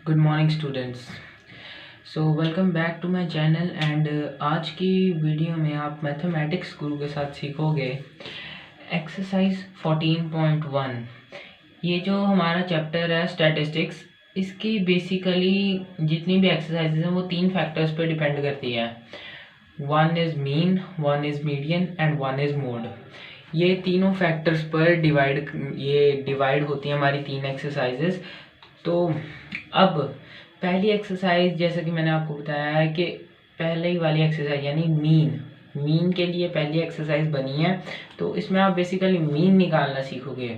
Good morning students. So welcome back to my channel and आज की video में आप मैथमेटिक्स गुरु के साथ सीखोगे एक्सरसाइज 14.1। ये जो हमारा चैप्टर है स्टैटिस्टिक्स, इसकी बेसिकली जितनी भी एक्सरसाइजेज हैं वो तीन फैक्टर्स पे डिपेंड करती है। One is mean, one is median and one is mode. ये तीनों फैक्टर्स पर डिवाइड होती हैं हमारी तीन एक्सरसाइजेस। तो अब पहली एक्सरसाइज, जैसा कि मैंने आपको बताया है कि पहले ही वाली एक्सरसाइज यानी मीन के लिए पहली एक्सरसाइज बनी है। तो इसमें आप बेसिकली मीन निकालना सीखोगे।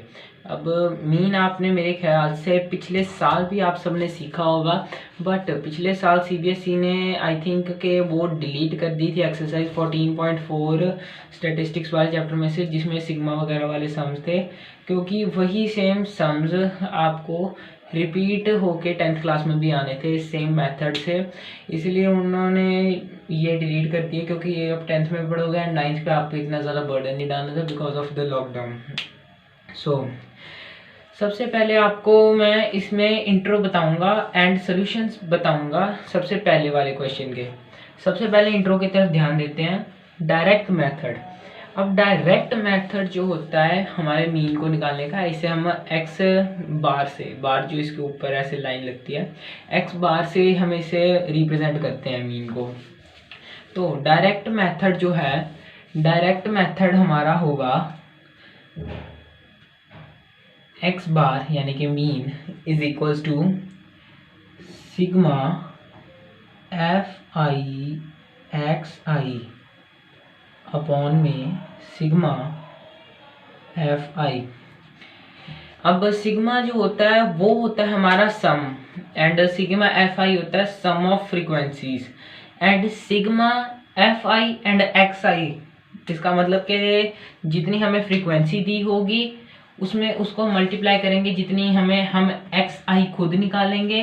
अब मीन आपने मेरे ख्याल से पिछले साल भी आप सबने सीखा होगा, बट पिछले साल सीबीएसई ने आई थिंक के वो डिलीट कर दी थी एक्सरसाइज 14.4 स्टैटिस्टिक्स वाले चैप्टर में से, जिसमें सिग्मा वगैरह वाले सम्स थे, क्योंकि वही सेम सम्स आपको रिपीट होके 10th क्लास में भी आने थे सेम मेथड से। इसलिए उन्होंने ये डिलीट कर दिया, क्योंकि ये अब 10th में पढ़ोगे एंड 9th पे आपको इतना ज़्यादा बर्डन नहीं डालना था बिकॉज ऑफ द लॉकडाउन। सबसे पहले आपको मैं इसमें इंट्रो बताऊंगा एंड सॉल्यूशंस बताऊंगा सबसे पहले वाले क्वेश्चन के। सबसे पहले इंट्रो की तरफ ध्यान देते हैं। Direct method. अब डायरेक्ट मेथड जो होता है हमारे मीन को निकालने का, इसे हम एक्स बार से, बार जो इसके ऊपर ऐसे लाइन लगती है, एक्स बार से हम इसे रिप्रेजेंट करते हैं मीन को। तो डायरेक्ट मेथड जो है, डायरेक्ट मेथड हमारा होगा एक्स बार यानी कि mean is equals to sigma f i x i upon में सिग्मा एफ आई। अब सिग्मा जो होता है वो होता है हमारा sum, and sigma f i होता है sum of frequencies, and sigma f i and x i, इसका मतलब कि जितनी हमें फ्रीक्वेंसी दी होगी उसमें उसको मल्टीप्लाई करेंगे जितनी हम एक्स आई खुद निकालेंगे,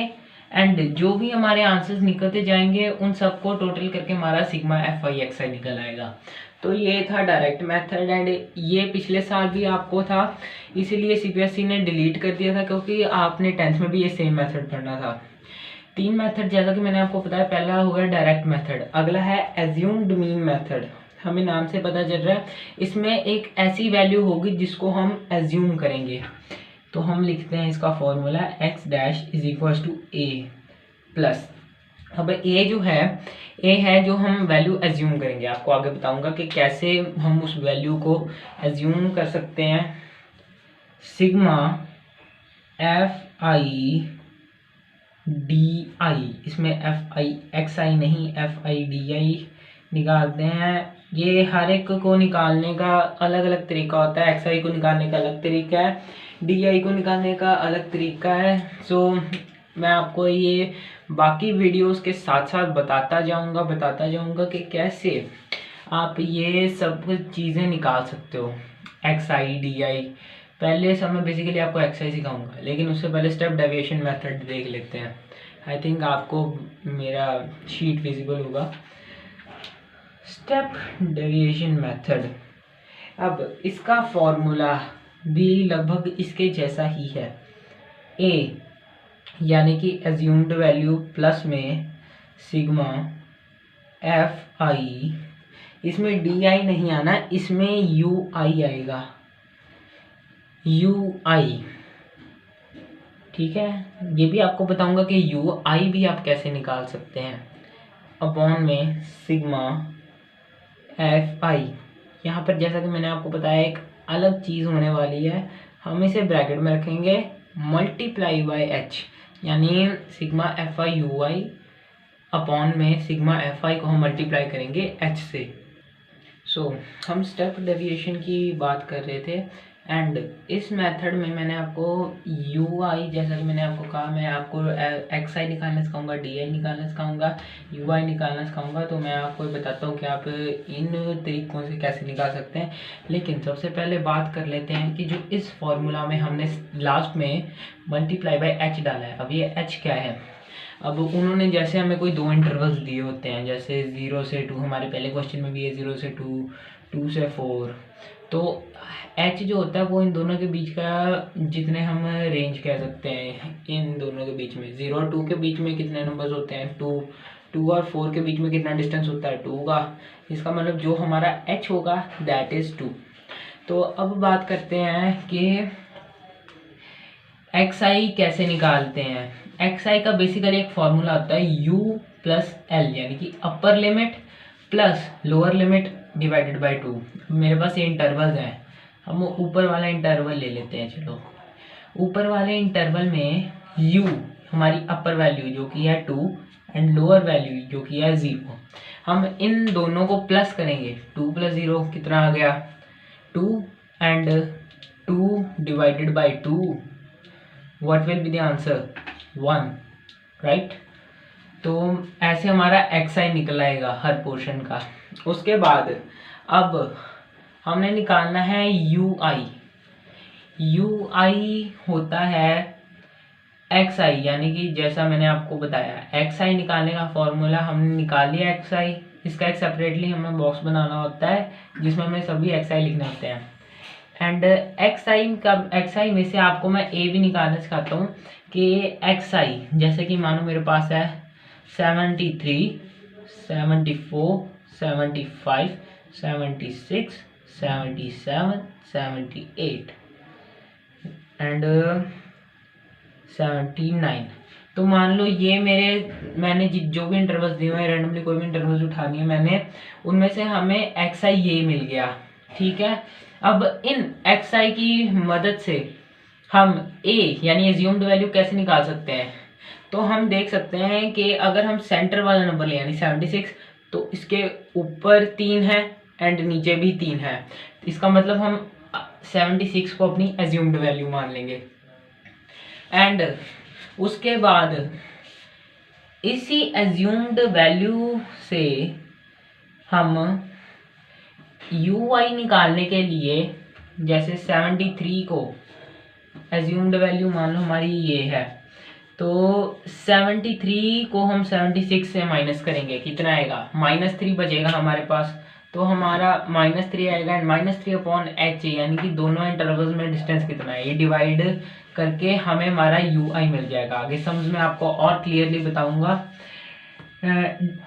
एंड जो भी हमारे आंसर्स निकलते जाएंगे उन सबको टोटल करके हमारा सिग्मा एफ आई एक्स आई निकल आएगा। तो ये था डायरेक्ट मेथड, एंड ये पिछले साल भी आपको था, इसीलिए सीबीएसई ने डिलीट कर दिया था, क्योंकि आपने 10th में भी ये सेम मेथड पढ़ना था। तीन मेथड जैसा कि मैंने आपको बताया, पहला होगा डायरेक्ट मेथड, अगला है एज्यूम्ड मीन मेथड। हमें नाम से पता चल रहा है इसमें एक ऐसी वैल्यू होगी जिसको हम एज्यूम करेंगे। तो हम लिखते हैं इसका formula X dash is equals to A plus. अब ए जो है, ए है जो हम वैल्यू एज्यूम करेंगे। आपको आगे बताऊंगा कि कैसे हम उस वैल्यू को एज्यूम कर सकते हैं। Sigma f I D I, इसमें एफ आई एक्स आई नहीं, एफ आई डी आई निकालते हैं। ये हर एक को निकालने का अलग अलग तरीका होता है। एक्स आई को निकालने का अलग तरीका है, डी आई को निकालने का अलग तरीका है। सो मैं आपको ये बाकी वीडियोस के साथ साथ बताता जाऊंगा कि कैसे आप ये सब चीज़ें निकाल सकते हो। एक्स आई डी आई, पहले सब मैं बेसिकली आपको एक्स आई सिखाऊंगा, लेकिन उससे पहले स्टेप डेविएशन मेथड देख लेते हैं। आई थिंक आपको मेरा शीट विजिबल होगा। स्टेप डेविएशन मेथड, अब इसका फॉर्मूला भी लगभग इसके जैसा ही है। ए यानी कि एज्यूम्ड वैल्यू प्लस में सिग्मा एफ आई, इसमें डी आई नहीं आना, इसमें यू आई आएगा, यू आई। ठीक है, ये भी आपको बताऊंगा कि यू आई भी आप कैसे निकाल सकते हैं, अपॉन में सिग्मा एफ आई। यहाँ पर जैसा कि मैंने आपको बताया एक अलग चीज़ होने वाली है, हम इसे ब्रैकेट में रखेंगे मल्टीप्लाई बाय एच, यानी sigma f I you I upon में सिग्मा एफ आई को हम मल्टीप्लाई करेंगे एच से। हम स्टेप डेविएशन की बात कर रहे थे, एंड इस मेथड में मैंने आपको यू आई, जैसा कि मैंने आपको कहा, मैं आपको एक्स आई निकालना सिखाऊंगा, डी आई निकालना सिखाऊंगा, यू आई निकालना सिखाऊंगा। तो मैं आपको बताता हूँ कि आप इन तरीकों से कैसे निकाल सकते हैं। लेकिन सबसे पहले बात कर लेते हैं कि जो इस फॉर्मूला में हमने लास्ट में मल्टीप्लाई बाय एच डाला है, अब ये एच क्या है। अब उन्होंने जैसे हमें कोई दो इंटरवल्स दिए होते हैं, जैसे 0 से 2, हमारे पहले क्वेश्चन में भी है 0 से 2, 2 से 4, तो एच जो होता है वो इन दोनों के बीच का जितने हम रेंज कह सकते हैं, इन दोनों के बीच में 0 और 2 के बीच में कितने नंबर्स होते हैं 2, 2 और 4 के बीच में कितना डिस्टेंस होता है 2 का। इसका मतलब जो हमारा एच होगा दैट इज़ 2। तो अब बात करते हैं कि एक्स आई कैसे निकालते हैं। एक्स आई का बेसिकली एक फॉर्मूला होता है u प्लस एल, यानी कि upper limit plus lower limit divided by 2। मेरे पास ये इंटरवल्स हैं, हम ऊपर वाला इंटरवल ले लेते हैं। चलो, ऊपर वाले इंटरवल में u हमारी अपर वैल्यू जो कि है 2 एंड लोअर वैल्यू जो कि है 0, हम इन दोनों को प्लस करेंगे। 2 प्लस 0 कितना आ गया 2 and 2 divided by 2, what will be the answer 1, right. तो ऐसे हमारा एक्स आई निकल आएगा हर पोर्शन का। उसके बाद अब हमने निकालना है यू आई। यू आई होता है एक्स आई, यानी कि जैसा मैंने आपको बताया एक्स आई निकालने का फॉर्मूला हमने निकाल लिया एक्स आई। इसका एक सेपरेटली हमें बॉक्स बनाना होता है जिसमें हमें सभी एक्स आई लिखने होते हैं। एंड एक्स आई में से आपको मैं ए भी निकालना सिखाता हूँ कि एक्स आई जैसे कि मानो मेरे पास है 73, 74, 75, 76, 77, 78 एंड 79। तो मान लो ये मैंने जो भी इंटरवल्स दिए हुए रैंडमली कोई भी इंटरवल्स उठानी है मैंने, उनमें से हमें एक्स आई ये मिल गया, ठीक है। अब इन एक्स आई की मदद से हम ए यानी एज्यूम्ड वैल्यू कैसे निकाल सकते हैं। तो हम देख सकते हैं कि अगर हम सेंटर वाला नंबर ले यानी 76, तो इसके ऊपर 3 है एंड नीचे भी 3 है। इसका मतलब हम 76 को अपनी एज्यूम्ड वैल्यू मान लेंगे। एंड उसके बाद इसी एज्यूम्ड वैल्यू से हम यू आई निकालने के लिए, जैसे 73 को एज्यूम्ड वैल्यू मान लो हमारी ये है, तो 73 को हम 76 से माइनस करेंगे, कितना आएगा -3 बचेगा हमारे पास। तो हमारा -3 आएगा एंड -3 अपॉन एच, यानी कि दोनों इंटरवल्स में डिस्टेंस कितना है ये डिवाइड करके हमें हमारा यू आई मिल जाएगा। आगे समझ में आपको और क्लियरली बताऊंगा।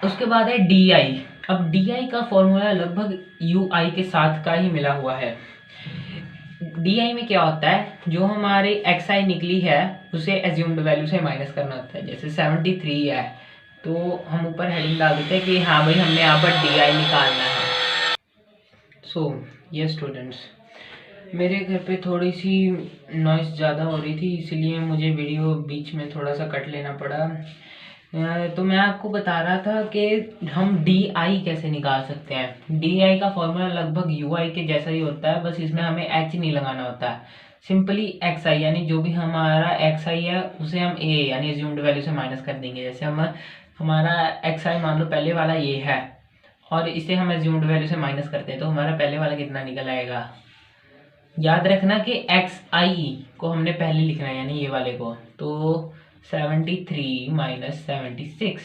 उसके बाद है डी आई। अब डी आई का फॉर्मूला लगभग यू आई के साथ का ही मिला हुआ है। डी आई में क्या होता है, जो हमारी एक्स आई निकली है उसे एज्यूम्ड वैल्यू से माइनस करना होता है। जैसे 73 है तो हम ऊपर हेडिंग डाल देते हैं कि हाँ भाई हमने यहाँ पर डी आई निकालना है। सो ये स्टूडेंट्स, मेरे घर पे थोड़ी सी नॉइस ज़्यादा हो रही थी इसलिए मुझे वीडियो बीच में थोड़ा सा कट लेना पड़ा। तो मैं आपको बता रहा था कि हम डी आई कैसे निकाल सकते हैं। डी आई का फॉर्मूला लगभग यू आई के जैसा ही होता है, बस इसमें हमें एच नहीं लगाना होता है। सिंपली एक्स आई यानी जो भी हमारा एक्स आई है उसे हम ए यानी एज्यूम्ड वैल्यू से माइनस कर देंगे। जैसे हमारा एक्स आई मान लो पहले वाला ये है और इसे हम एज्यूम्ड वैल्यू से माइनस करते हैं तो हमारा पहले वाला कितना निकल आएगा। याद रखना कि एक्स आई को हमने पहले लिखना है यानी ये वाले को, तो 73 माइनस 76,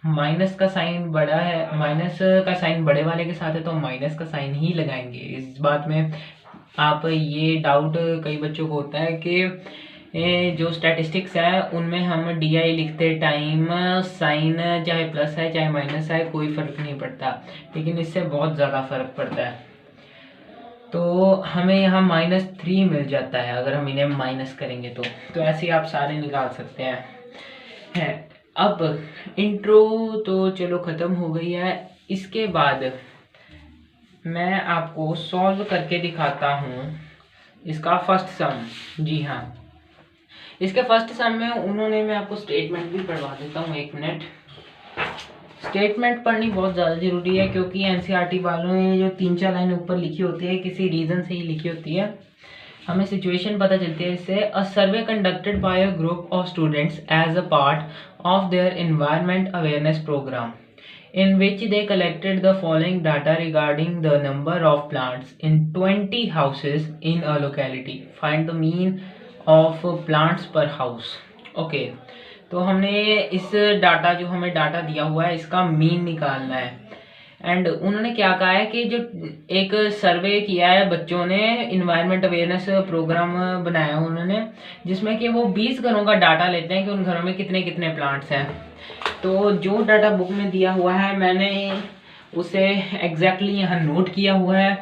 माइनस का साइन बड़ा है, माइनस का साइन बड़े वाले के साथ है तो माइनस का साइन ही लगाएंगे। इस बात में आप ये डाउट कई बच्चों को होता है कि जो स्टैटिस्टिक्स है उनमें हम डी आई लिखते टाइम साइन चाहे प्लस है चाहे माइनस है कोई फ़र्क नहीं पड़ता, लेकिन इससे बहुत ज़्यादा फर्क पड़ता है। तो हमें यहाँ -3 मिल जाता है अगर हम इन्हें माइनस करेंगे तो ऐसे आप सारे निकाल सकते हैं। अब इंट्रो तो चलो ख़त्म हो गई है। इसके बाद मैं आपको सॉल्व करके दिखाता हूँ इसका फर्स्ट सम। जी हाँ, इसके फर्स्ट सम में मैं आपको स्टेटमेंट भी पढ़वा देता हूँ, 1 मिनट। स्टेटमेंट पढ़नी बहुत ज़्यादा ज़रूरी है क्योंकि एनसीईआरटी वालों ने जो 3-4 लाइन ऊपर लिखी होती है किसी रीज़न से ही लिखी होती है, हमें सिचुएशन पता चलती है इससे। A survey conducted by a group of students as a part of their environment awareness programme in which they collected the following data regarding the number of plants in 20 houses in a locality. Find the mean of plants per house. Okay, तो हमने इस data जो हमें data दिया हुआ है इसका mean निकालना है। एंड उन्होंने क्या कहा है कि जो एक सर्वे किया है बच्चों ने, इन्वायरमेंट अवेयरनेस प्रोग्राम बनाया उन्होंने, जिसमें कि वो 20 घरों का डाटा लेते हैं कि उन घरों में कितने कितने प्लांट्स हैं। तो जो डाटा बुक में दिया हुआ है मैंने उसे एग्जैक्टली यहाँ नोट किया हुआ है।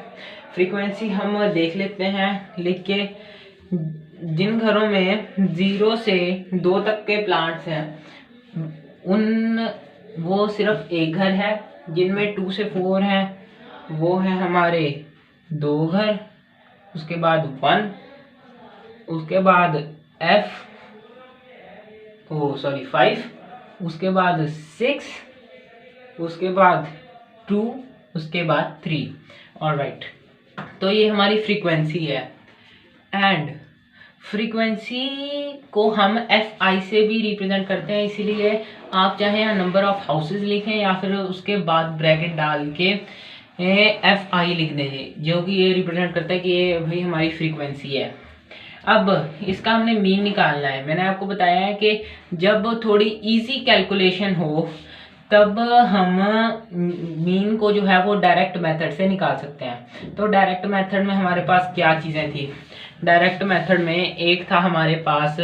फ्रीक्वेंसी हम देख लेते हैं लिख के। जिन घरों में 0 से 2 तक के प्लांट्स हैं उन वो सिर्फ एक घर है। जिनमें 2 से 4 हैं वो है हमारे 2 घर, उसके बाद 1, उसके बाद 5, उसके बाद 6, उसके बाद 2, उसके बाद 3। ऑलराइट, तो ये हमारी फ्रीक्वेंसी है। एंड फ्रीक्वेंसी को हम FI से भी रिप्रेजेंट करते हैं, इसीलिए आप चाहे यहाँ नंबर ऑफ हाउसेज लिखें या फिर उसके बाद ब्रैकेट डाल के FI लिख दें, जो कि ये रिप्रेजेंट करता है कि ये भाई हमारी फ्रीक्वेंसी है। अब इसका हमने मीन निकालना है। मैंने आपको बताया है कि जब थोड़ी इजी कैलकुलेशन हो तब हम मीन को जो है वो डायरेक्ट मेथड से निकाल सकते हैं। तो डायरेक्ट मेथड में हमारे पास क्या चीज़ें थी? डायरेक्ट मेथड में एक था हमारे पास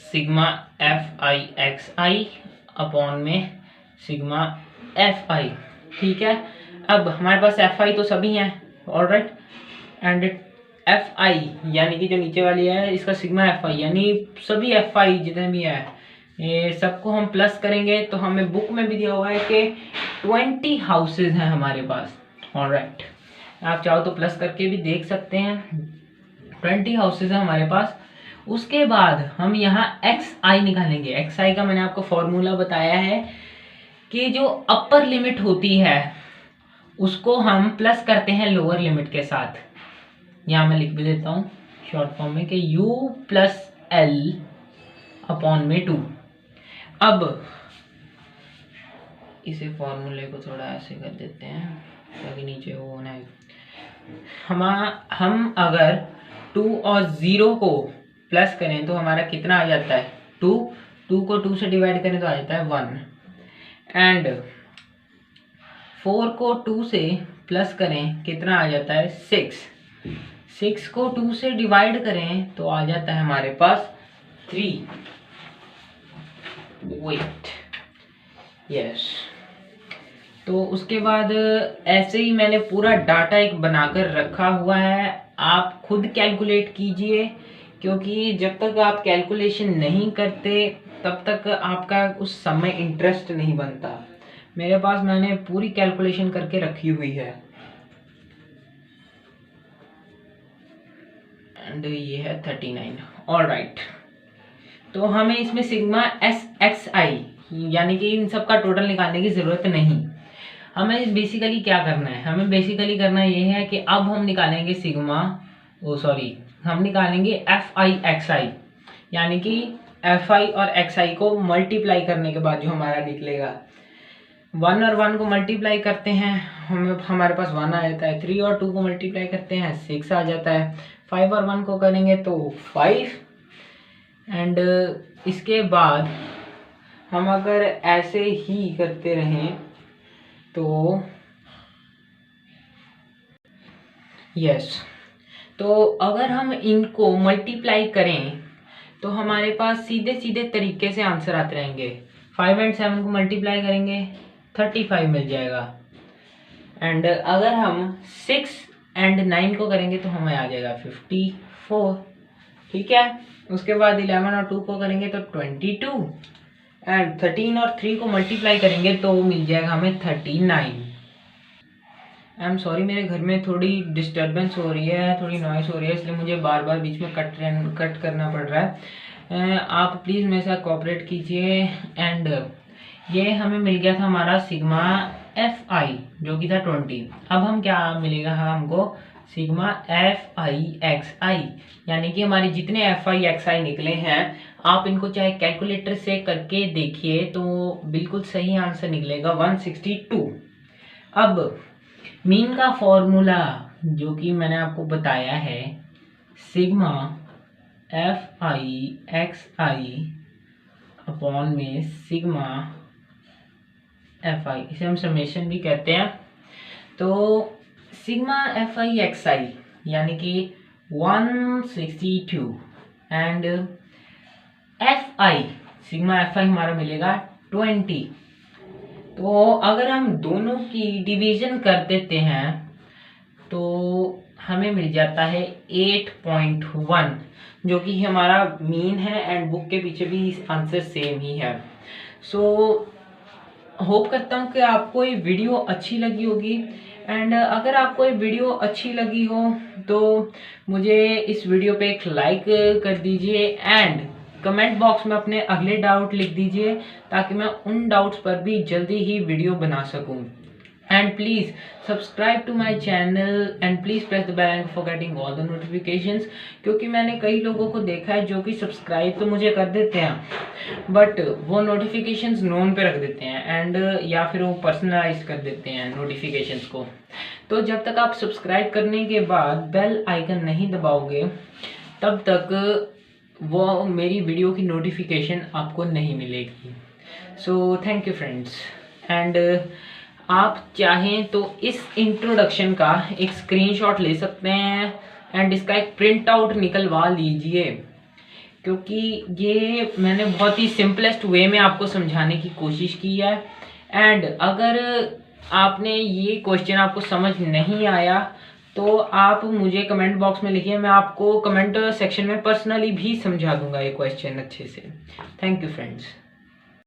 सिग्मा FI अपॉन में सिग्मा FI। ठीक है, अब हमारे पास FI तो सभी हैं, ऑलराइट, एंड FI यानी कि जो नीचे वाली है इसका सिग्मा FI यानी सभी FI जितने भी हैं ये सबको हम प्लस करेंगे। तो हमें बुक में भी दिया हुआ है कि 20 हाउसेज हैं हमारे पास, ऑलराइट। आप चाहो तो प्लस करके भी देख सकते हैं। 20 हाउसेज हैं हमारे पास। उसके बाद हम यहाँ XI निकालेंगे। XI का मैंने आपको फॉर्मूला बताया है कि जो अपर लिमिट होती है उसको हम प्लस करते हैं लोअर लिमिट के साथ। यहाँ मैं लिख भी देता हूँ शॉर्ट फॉर्म में कि U प्लस L अपॉन में 2। अब इसे फॉर्मूले को थोड़ा ऐसे कर देते हैं ताकि नीचे हो होना है। हम अगर 2 और 0 को प्लस करें तो हमारा कितना आ जाता है? 2 को 2 से डिवाइड करें तो आ जाता है 1। एंड 4 को 2 से प्लस करें कितना आ जाता है? 6 को 2 से डिवाइड करें तो आ जाता है हमारे पास 3। Wait, yes. तो उसके बाद ऐसे ही मैंने पूरा डाटा एक बनाकर रखा हुआ है। आप खुद कैलकुलेट कीजिए, क्योंकि जब तक आप कैलकुलेशन नहीं करते तब तक आपका उस समय इंटरेस्ट नहीं बनता। मेरे पास मैंने पूरी कैलकुलेशन करके रखी हुई है। एंड ये है 39। ऑलराइट, तो हमें इसमें सिग्मा SXI यानी कि इन सब का टोटल निकालने की ज़रूरत नहीं। हमें बेसिकली क्या करना है? हमें बेसिकली करना ये है कि अब हम निकालेंगे हम निकालेंगे FI XI, यानी कि FI और XI को मल्टीप्लाई करने के बाद जो हमारा निकलेगा। 1 और 1 को मल्टीप्लाई करते हैं हमारे पास 1 आ जाता है। 3 और 2 को मल्टीप्लाई करते हैं 6 आ जाता है। 5 और 1 को करेंगे तो 5। एंड इसके बाद हम अगर ऐसे ही करते रहें तो तो अगर हम इनको मल्टीप्लाई करें तो हमारे पास सीधे सीधे तरीके से आंसर आते रहेंगे। 5 और 7 को मल्टीप्लाई करेंगे 35 मिल जाएगा। एंड अगर हम 6 और 9 को करेंगे तो हमें आ जाएगा 54। ठीक है, उसके बाद 11 और 2 को करेंगे तो 22। एंड 13 और 3 को मल्टीप्लाई करेंगे तो मिल जाएगा हमें 39। आई एम सॉरी, मेरे घर में थोड़ी डिस्टर्बेंस हो रही है, थोड़ी नॉइस हो रही है, इसलिए मुझे बार बार बीच में कट करना पड़ रहा है। आप प्लीज़ मेरे साथ कोऑपरेट कीजिए। एंड ये हमें मिल गया था हमारा सिग्मा FI जो कि था 20। अब हम क्या मिलेगा हमको? सिग्मा FI XI, यानी कि हमारे जितने FI XI निकले हैं आप इनको चाहे कैलकुलेटर से करके देखिए तो बिल्कुल सही आंसर निकलेगा 162। अब मीन का फॉर्मूला जो कि मैंने आपको बताया है, सिग्मा FI XI अपॉन में सिग्मा एफ आई, इसे हम समेशन भी कहते हैं। तो सिग्मा एफ आई एक्स आई यानी कि 162 and F I, sigma f आई हमारा मिलेगा 20। तो अगर हम दोनों की डिवीजन कर देते हैं तो हमें मिल जाता है 8.1, जो कि हमारा मीन है एंड बुक के पीछे भी आंसर सेम ही है। सो होप करता हूँ कि आपको ये वीडियो अच्छी लगी होगी एंड अगर आपको ये वीडियो अच्छी लगी हो तो मुझे इस वीडियो पे एक लाइक कर दीजिए एंड कमेंट बॉक्स में अपने अगले डाउट लिख दीजिए ताकि मैं उन डाउट्स पर भी जल्दी ही वीडियो बना सकूं। And please subscribe to my channel and please press the bell icon for getting all the notifications, क्योंकि मैंने कई लोगों को देखा है जो कि सब्सक्राइब तो मुझे कर देते हैं बट वो नोटिफिकेशंस नोन पे रख देते हैं एंड या फिर वो पर्सनलाइज कर देते हैं नोटिफिकेशंस को। तो जब तक आप सब्सक्राइब करने के बाद बेल आइकन नहीं दबाओगे तब तक वो मेरी वीडियो की नोटिफिकेशन आपको नहीं मिलेगी। So thank you friends and आप चाहें तो इस इंट्रोडक्शन का एक स्क्रीनशॉट ले सकते हैं एंड इसका एक प्रिंट आउट निकलवा लीजिए, क्योंकि ये मैंने बहुत ही सिंपलेस्ट वे में आपको समझाने की कोशिश की है। एंड अगर आपने ये क्वेश्चन आपको समझ नहीं आया तो आप मुझे कमेंट बॉक्स में लिखिए, मैं आपको कमेंट सेक्शन में पर्सनली भी समझा दूंगा ये क्वेश्चन अच्छे से। Thank you friends.